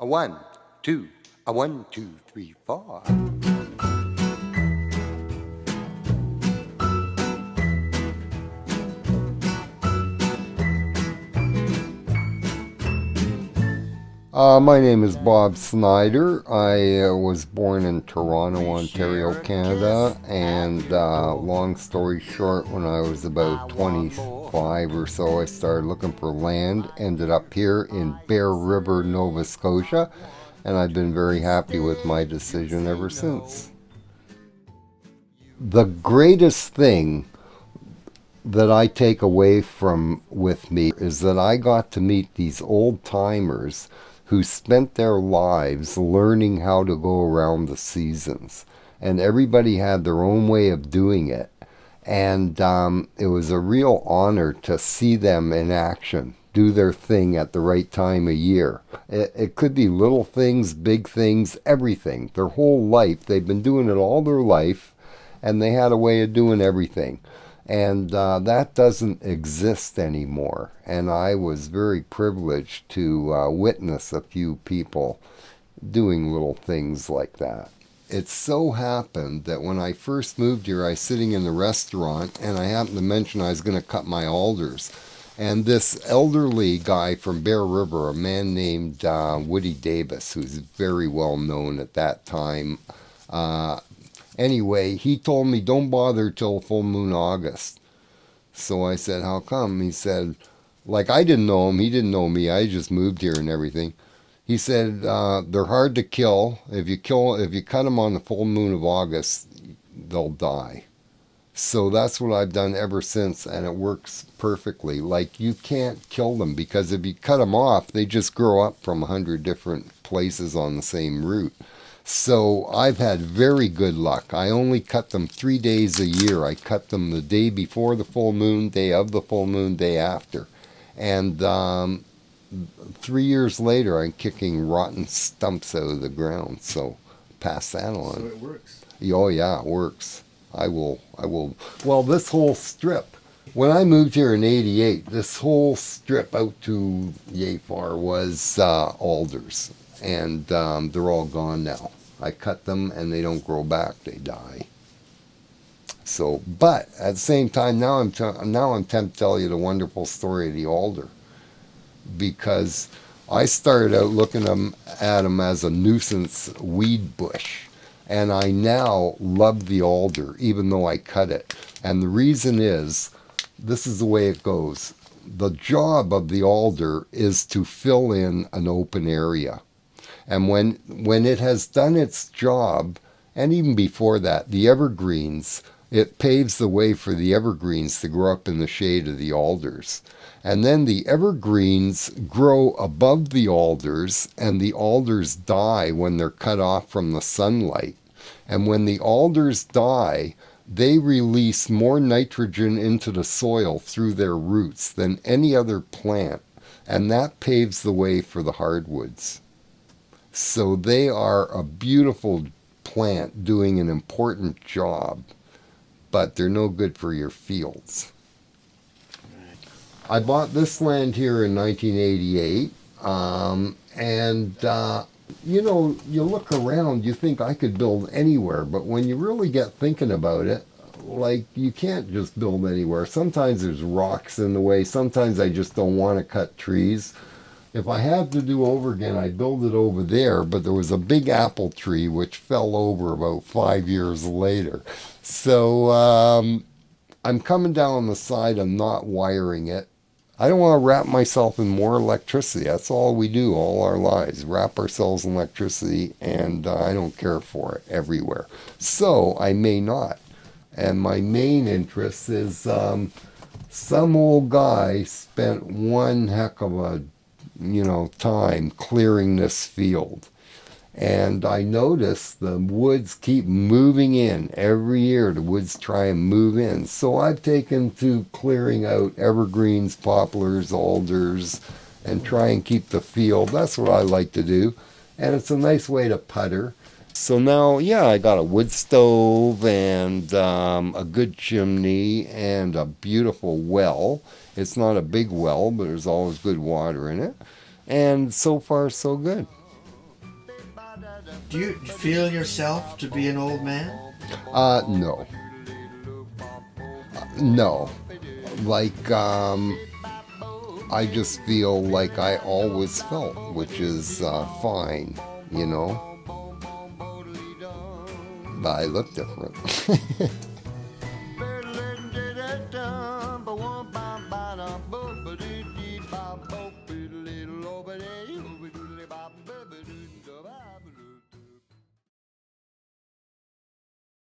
A one, two, a 1, 2, 3, 4. My name is Bob Snider. I was born in Toronto, Ontario, Canada, and long story short, when I was about 25 or so, I started looking for land, ended up here in Bear River, Nova Scotia, and I've been very happy with my decision ever since. The greatest thing that I take away from with me is that I got to meet these old timers who spent their lives learning how to go around the seasons. And everybody had their own way of doing it. And it was a real honor to see them in action, do their thing at the right time of year. It could be little things, big things, everything. Their whole life, they've been doing it all their life, and they had a way of doing everything. And that doesn't exist anymore. And I was very privileged to witness a few people doing little things like that. It so happened that when I first moved here, I was sitting in the restaurant and I happened to mention I was going to cut my alders. And this elderly guy from Bear River, a man named Woody Davis, who's very well known at that time, anyway, he told me, don't bother till full moon August. So I said, how come? He said, like, I didn't know him. He didn't know me. I just moved here and everything. He said, they're hard to kill. If you cut them on the full moon of August, they'll die. So that's what I've done ever since, and it works perfectly. Like, you can't kill them, because if you cut them off, they just grow up from 100 different places on the same root. So I've had very good luck. I only cut them 3 days a year. I cut them the day before the full moon, day of the full moon, day after. And 3 years later, I'm kicking rotten stumps out of the ground. So pass that on. So it works. Oh yeah, it works. I will. Well, this whole strip, when I moved here in '88, this whole strip out to yay far was alders. And they're all gone now. I cut them and they don't grow back, they die. So, but at the same time, now I'm tempted to tell you the wonderful story of the alder, because I started out looking at them as a nuisance weed bush, and I now love the alder even though I cut it. And the reason is, this is the way it goes. The job of the alder is to fill in an open area. And when it has done its job, and even before that, the evergreens, it paves the way for the evergreens to grow up in the shade of the alders. And then the evergreens grow above the alders, and the alders die when they're cut off from the sunlight. And when the alders die, they release more nitrogen into the soil through their roots than any other plant. And that paves the way for the hardwoods. So they are a beautiful plant doing an important job, but they're no good for your fields. I bought this land here in 1988, you know, you look around, you think I could build anywhere, but when you really get thinking about it, like, you can't just build anywhere. Sometimes there's rocks in the way, sometimes I just don't want to cut trees. If I had to do over again, I'd build it over there, but there was a big apple tree which fell over about 5 years later. So I'm coming down the side of not wiring it. I don't want to wrap myself in more electricity. That's all we do all our lives, wrap ourselves in electricity, and I don't care for it everywhere. So I may not. And my main interest is some old guy spent one heck of a time clearing this field. And I noticed the woods keep moving in. Every year the woods try and move in. So I've taken to clearing out evergreens, poplars, alders, and try and keep the field. That's what I like to do. And it's a nice way to putter. So now, yeah, I got a wood stove and a good chimney and a beautiful well. It's not a big well, but there's always good water in it. And so far, so good. Do you feel yourself to be an old man? No. No. Like, I just feel like I always felt, which is fine, you know. But I look different.